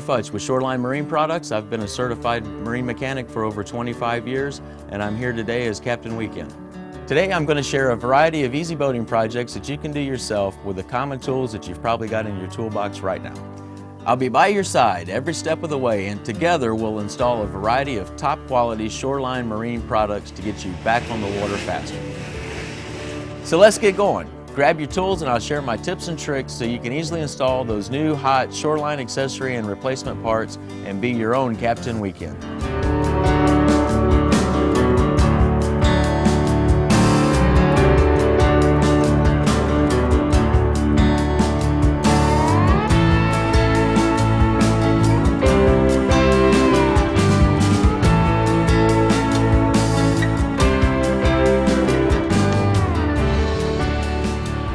Futch with Shoreline Marine Products. I've been a certified marine mechanic for over 25 years, and I'm here today as Captain Weekend. Today I'm going to share a variety of easy boating projects that you can do yourself with the common tools that you've probably got in your toolbox right now. I'll be by your side every step of the way, and together we'll install a variety of top quality Shoreline Marine products to get you back on the water faster. So let's get going. Grab your tools and I'll share my tips and tricks so you can easily install those new hot Shoreline accessory and replacement parts and be your own Captain Weekend.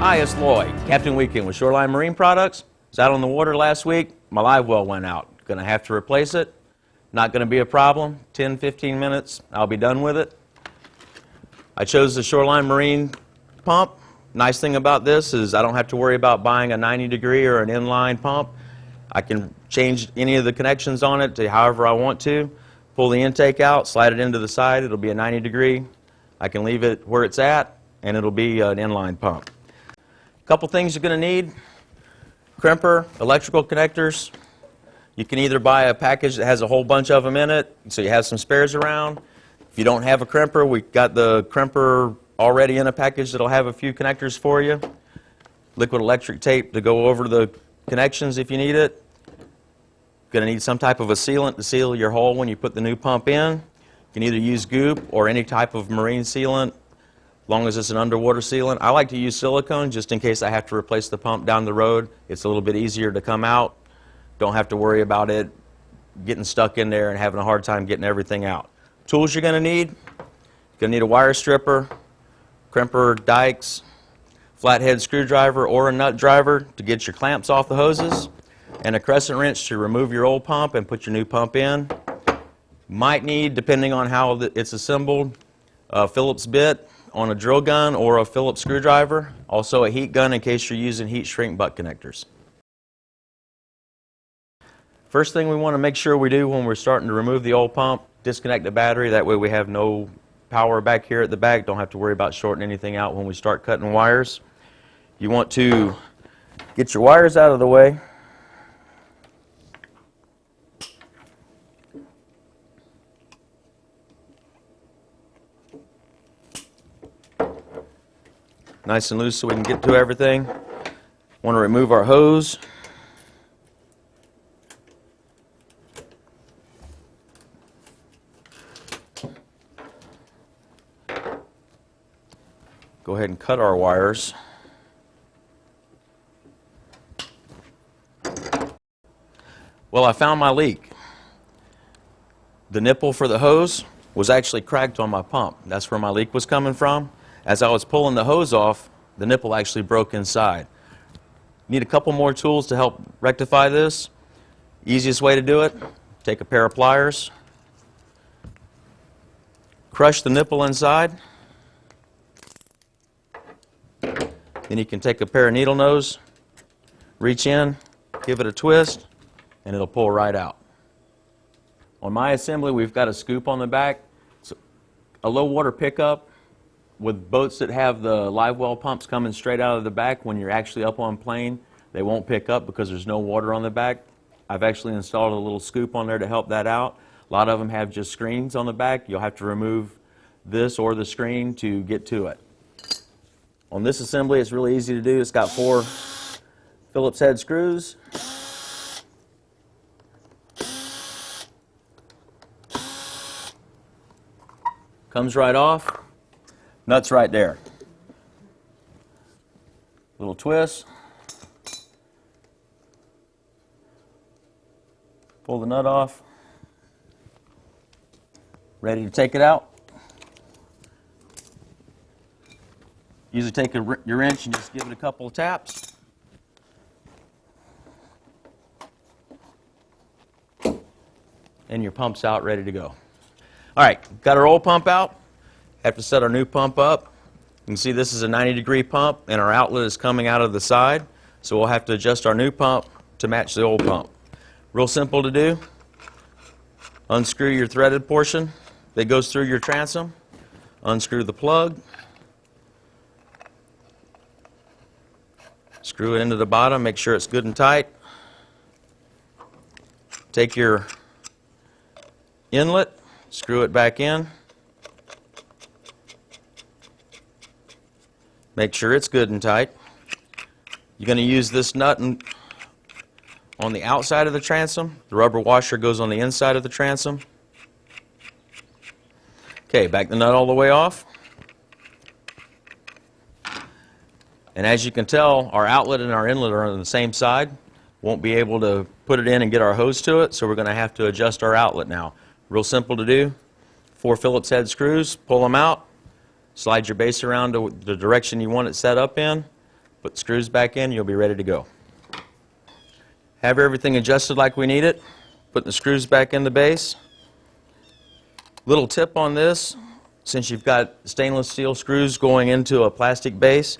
Hi, it's Loye, Captain Weekend with Shoreline Marine Products. I was out on the water last week. My live well went out. Going to have to replace it. Not going to be a problem. 10-15 minutes, I'll be done with it. I chose the Shoreline Marine pump. Nice thing about this is I don't have to worry about buying a 90-degree or an inline pump. I can change any of the connections on it to however I want to. Pull the intake out, slide it into the side. It'll be a 90-degree. I can leave it where it's at, and it'll be an inline pump. Couple things you're going to need: crimper, electrical connectors. You can either buy a package that has a whole bunch of them in it, so you have some spares around. If you don't have a crimper, we've got the crimper already in a package that'll have a few connectors for you. Liquid electric tape to go over the connections if you need it. Going to need some type of a sealant to seal your hole when you put the new pump in. You can either use goop or any type of marine sealant, as long as it's an underwater sealant. I like to use silicone just in case I have to replace the pump down the road. It's a little bit easier to come out. Don't have to worry about it getting stuck in there and having a hard time getting everything out. Tools you're going to need: you're going to need a wire stripper, crimper dikes, flathead screwdriver or a nut driver to get your clamps off the hoses, and a crescent wrench to remove your old pump and put your new pump in. Might need, depending on how it's assembled, a Phillips bit on a drill gun or a Phillips screwdriver. Also a heat gun in case you're using heat shrink butt connectors. First thing we want to make sure we do when we're starting to remove the old pump: disconnect the battery. That way we have no power back here at the back. Don't have to worry about shorting anything out when we start cutting wires. You want to get your wires out of the way. Nice and loose so we can get to everything. Want to remove our hose. Go ahead and cut our wires. Well, I found my leak. The nipple for the hose was actually cracked on my pump. That's where my leak was coming from. As I was pulling the hose off, the nipple actually broke inside. Need a couple more tools to help rectify this. Easiest way to do it: take a pair of pliers, crush the nipple inside. Then you can take a pair of needle nose, reach in, give it a twist, and it'll pull right out. On my assembly, we've got a scoop on the back. It's a low water pickup. With boats that have the Livewell pumps coming straight out of the back, when you're actually up on plane, they won't pick up because there's no water on the back. I've actually installed a little scoop on there to help that out. A lot of them have just screens on the back. You'll have to remove this or the screen to get to it. On this assembly, it's really easy to do. It's got 4 Phillips head screws. Comes right off. Nuts right there. Little twist. Pull the nut off. Ready to take it out. Usually take your wrench and just give it a couple of taps. And your pump's out, ready to go. All right, got our old pump out. Have to set our new pump up. You can see this is a 90-degree pump and our outlet is coming out of the side, so we'll have to adjust our new pump to match the old pump. Real simple to do. Unscrew your threaded portion that goes through your transom. Unscrew the plug. Screw it into the bottom, make sure it's good and tight. Take your inlet, screw it back in. Make sure it's good and tight. You're going to use this nut on the outside of the transom. The rubber washer goes on the inside of the transom. Okay, back the nut all the way off. And as you can tell, our outlet and our inlet are on the same side. Won't be able to put it in and get our hose to it, so we're going to have to adjust our outlet now. Real simple to do. 4 Phillips head screws, pull them out, slide your base around to the direction you want it set up in, put the screws back in, you'll be ready to go. Have everything adjusted like we need it, put the screws back in the base. Little tip on this, since you've got stainless steel screws going into a plastic base,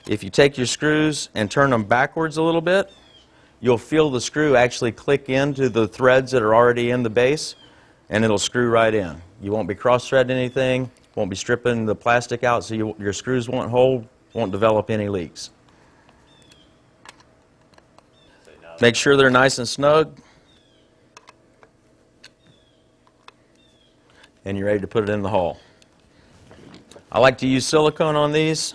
if you take your screws and turn them backwards a little bit, you'll feel the screw actually click into the threads that are already in the base, and it'll screw right in. You won't be cross-threading anything, won't be stripping the plastic out, so your screws won't hold, won't develop any leaks. Make sure they're nice and snug, and you're ready to put it in the hull. I like to use silicone on these,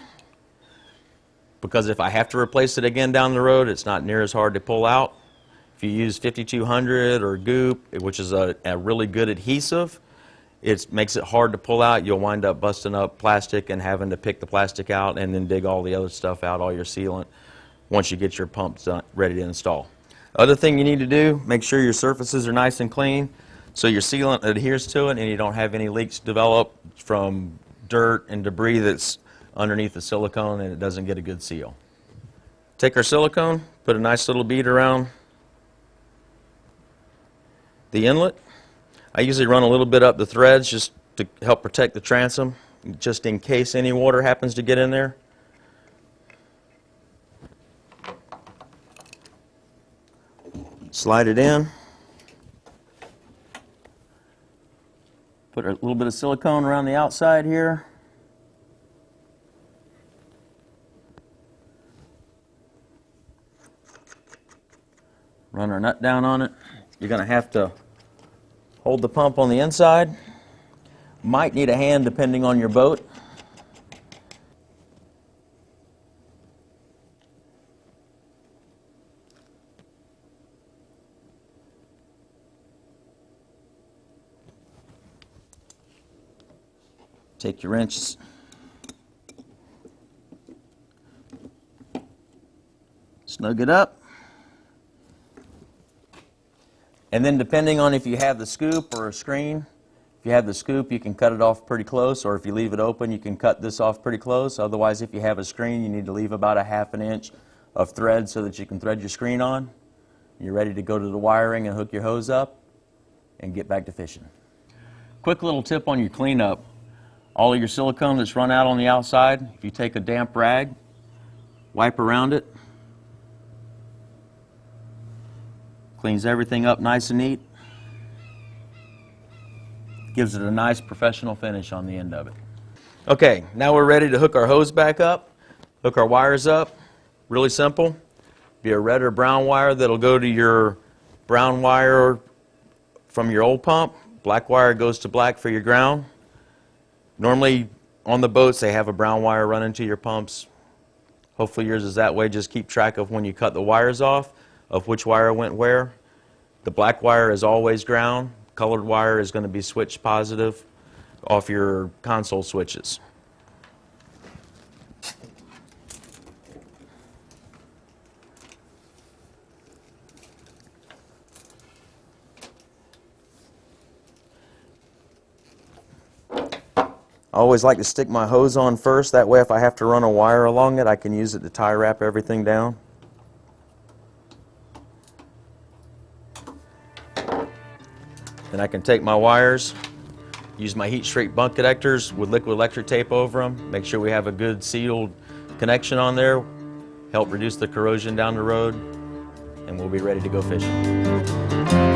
because if I have to replace it again down the road, it's not near as hard to pull out. If you use 5200 or Goop, which is a really good adhesive, it makes it hard to pull out. You'll wind up busting up plastic and having to pick the plastic out and then dig all the other stuff out, all your sealant, once you get your pumps ready to install. Other thing you need to do, make sure your surfaces are nice and clean so your sealant adheres to it and you don't have any leaks develop from dirt and debris that's underneath the silicone and it doesn't get a good seal. Take our silicone, put a nice little bead around the inlet. I usually run a little bit up the threads just to help protect the transom, just in case any water happens to get in there. Slide it in. Put a little bit of silicone around the outside here. Run our nut down on it. You're going to have to hold the pump on the inside. Might need a hand depending on your boat. Take your wrenches. Snug it up. And then depending on if you have the scoop or a screen, if you have the scoop you can cut it off pretty close, or if you leave it open you can cut this off pretty close. Otherwise, if you have a screen, you need to leave about a ½ inch of thread so that you can thread your screen on. You're ready to go to the wiring and hook your hose up and get back to fishing. Quick little tip on your cleanup. All of your silicone that's run out on the outside, if you take a damp rag, wipe around it, cleans everything up nice and neat, gives it a nice professional finish on the end of it. Okay, now we're ready to hook our hose back up, hook our wires up. Really simple. Be a red or brown wire that'll go to your brown wire from your old pump. Black wire goes to black for your ground. Normally on the boats they have a brown wire running to your pumps. Hopefully yours is that way. Just keep track of when you cut the wires off, of which wire went where. The black wire is always ground. Colored wire is going to be switched positive off your console switches. I always like to stick my hose on first. That way if I have to run a wire along it, I can use it to tie wrap everything down. Then I can take my wires, use my heat shrink bunk connectors with liquid electric tape over them, make sure we have a good sealed connection on there, help reduce the corrosion down the road. and we'll be ready to go fishing.